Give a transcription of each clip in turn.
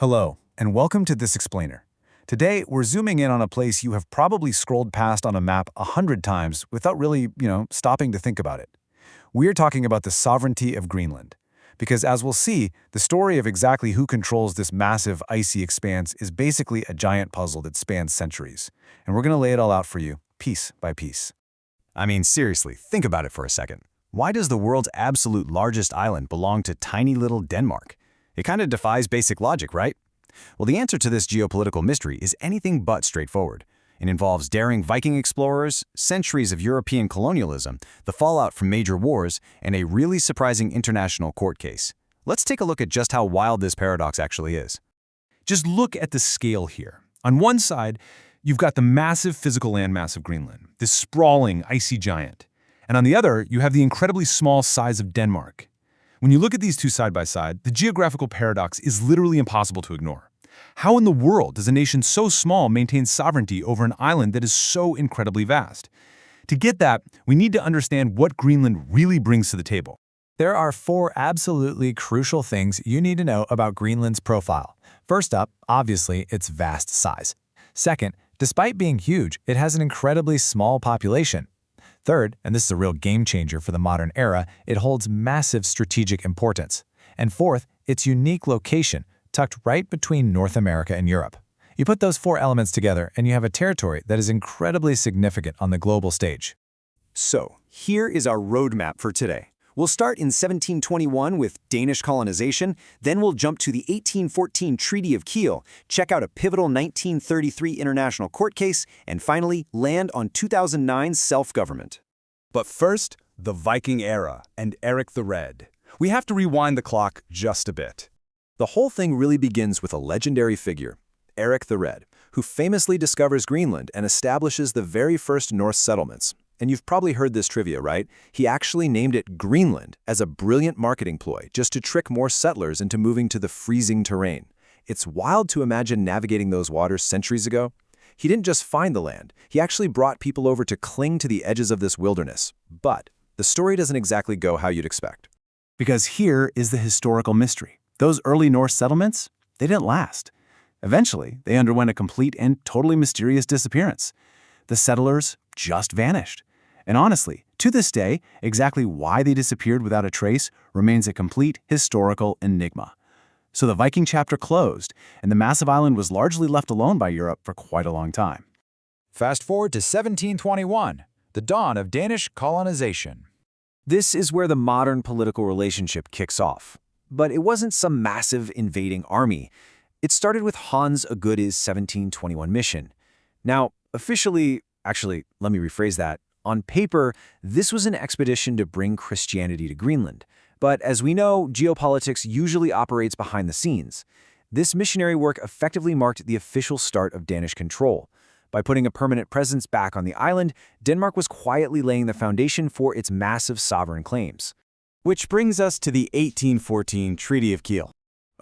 Hello, and welcome to This Explainer. Today, we're zooming in on a place you have probably scrolled past on a map 100 times without really, stopping to think about it. We're talking about the sovereignty of Greenland. Because as we'll see, the story of exactly who controls this massive, icy expanse is basically a giant puzzle that spans centuries. And we're going to lay it all out for you, piece by piece. I mean, seriously, think about it for a second. Why does the world's absolute largest island belong to tiny little Denmark? It kind of defies basic logic, right? Well, the answer to this geopolitical mystery is anything but straightforward. It involves daring Viking explorers, centuries of European colonialism, the fallout from major wars, and a really surprising international court case. Let's take a look at just how wild this paradox actually is. Just look at the scale here. On one side, you've got the massive physical landmass of Greenland, this sprawling, icy giant. And on the other, you have the incredibly small size of Denmark. When you look at these two side by side, the geographical paradox is literally impossible to ignore. How in the world does a nation so small maintain sovereignty over an island that is so incredibly vast? To get that, we need to understand what Greenland really brings to the table. There are four absolutely crucial things you need to know about Greenland's profile. First up, obviously, its vast size. Second, despite being huge, it has an incredibly small population. Third, and this is a real game changer for the modern era, it holds massive strategic importance. And fourth, its unique location, tucked right between North America and Europe. You put those four elements together and you have a territory that is incredibly significant on the global stage. So, here is our roadmap for today. We'll start in 1721 with Danish colonization, then we'll jump to the 1814 Treaty of Kiel, check out a pivotal 1933 international court case, and finally land on 2009's self-government. But first, the Viking era and Erik the Red. We have to rewind the clock just a bit. The whole thing really begins with a legendary figure, Erik the Red, who famously discovers Greenland and establishes the very first Norse settlements. And you've probably heard this trivia, right? He actually named it Greenland as a brilliant marketing ploy just to trick more settlers into moving to the freezing terrain. It's wild to imagine navigating those waters centuries ago. He didn't just find the land, he actually brought people over to cling to the edges of this wilderness. But the story doesn't exactly go how you'd expect. Because here is the historical mystery. Those early Norse settlements, they didn't last. Eventually, they underwent a complete and totally mysterious disappearance. The settlers just vanished. And honestly, to this day, exactly why they disappeared without a trace remains a complete historical enigma. So the Viking chapter closed, and the massive island was largely left alone by Europe for quite a long time. Fast forward to 1721, the dawn of Danish colonization. This is where the modern political relationship kicks off. But it wasn't some massive invading army. It started with Hans Agude's 1721 mission. Now, officially, let me rephrase that. On paper, this was an expedition to bring Christianity to Greenland. But as we know, geopolitics usually operates behind the scenes. This missionary work effectively marked the official start of Danish control. By putting a permanent presence back on the island, Denmark was quietly laying the foundation for its massive sovereign claims. Which brings us to the 1814 Treaty of Kiel.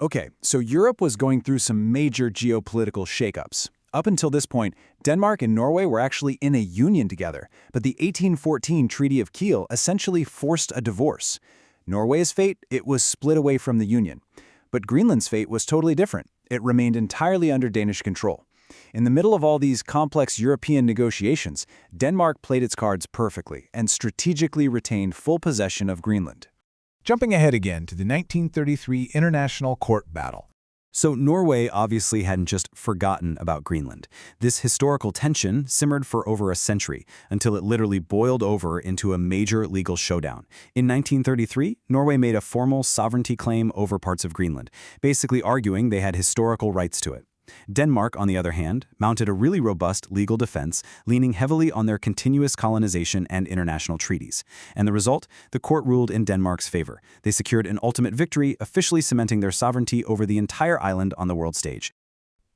Okay, so Europe was going through some major geopolitical shakeups. Up until this point, Denmark and Norway were actually in a union together, but the 1814 Treaty of Kiel essentially forced a divorce. Norway's fate, it was split away from the union. But Greenland's fate was totally different. It remained entirely under Danish control. In the middle of all these complex European negotiations, Denmark played its cards perfectly and strategically retained full possession of Greenland. Jumping ahead again to the 1933 International Court Battle. So Norway obviously hadn't just forgotten about Greenland. This historical tension simmered for over a century until it literally boiled over into a major legal showdown. In 1933, Norway made a formal sovereignty claim over parts of Greenland, basically arguing they had historical rights to it. Denmark, on the other hand, mounted a really robust legal defense, leaning heavily on their continuous colonization and international treaties. And the result? The court ruled in Denmark's favor. They secured an ultimate victory, officially cementing their sovereignty over the entire island on the world stage.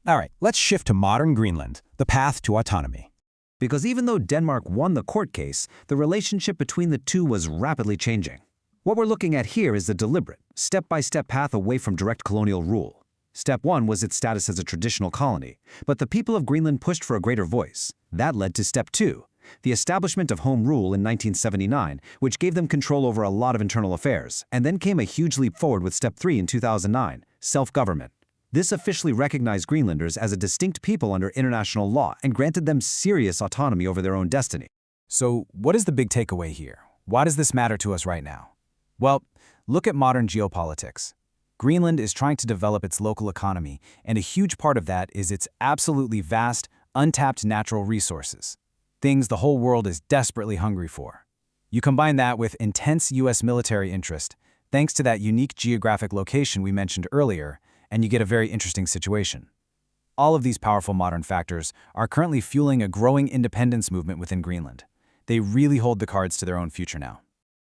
All right, let's shift to modern Greenland, the path to autonomy. Because even though Denmark won the court case, the relationship between the two was rapidly changing. What we're looking at here is the deliberate, step-by-step path away from direct colonial rule. Step 1 was its status as a traditional colony, but the people of Greenland pushed for a greater voice. That led to Step 2, the establishment of Home Rule in 1979, which gave them control over a lot of internal affairs, and then came a huge leap forward with Step 3 in 2009, self-government. This officially recognized Greenlanders as a distinct people under international law and granted them serious autonomy over their own destiny. So, what is the big takeaway here? Why does this matter to us right now? Well, look at modern geopolitics. Greenland is trying to develop its local economy, and a huge part of that is its absolutely vast, untapped natural resources. Things the whole world is desperately hungry for. You combine that with intense U.S. military interest, thanks to that unique geographic location we mentioned earlier, and you get a very interesting situation. All of these powerful modern factors are currently fueling a growing independence movement within Greenland. They really hold the cards to their own future now.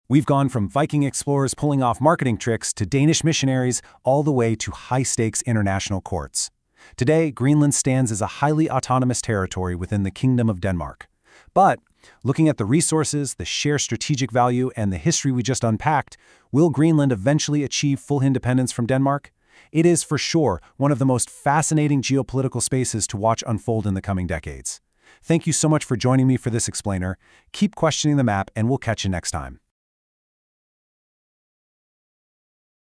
We've gone from Viking explorers pulling off marketing tricks to Danish missionaries all the way to high-stakes international courts. Today, Greenland stands as a highly autonomous territory within the Kingdom of Denmark. But, looking at the resources, the shared strategic value, and the history we just unpacked, will Greenland eventually achieve full independence from Denmark? It is for sure one of the most fascinating geopolitical spaces to watch unfold in the coming decades. Thank you so much for joining me for this explainer. Keep questioning the map, and we'll catch you next time.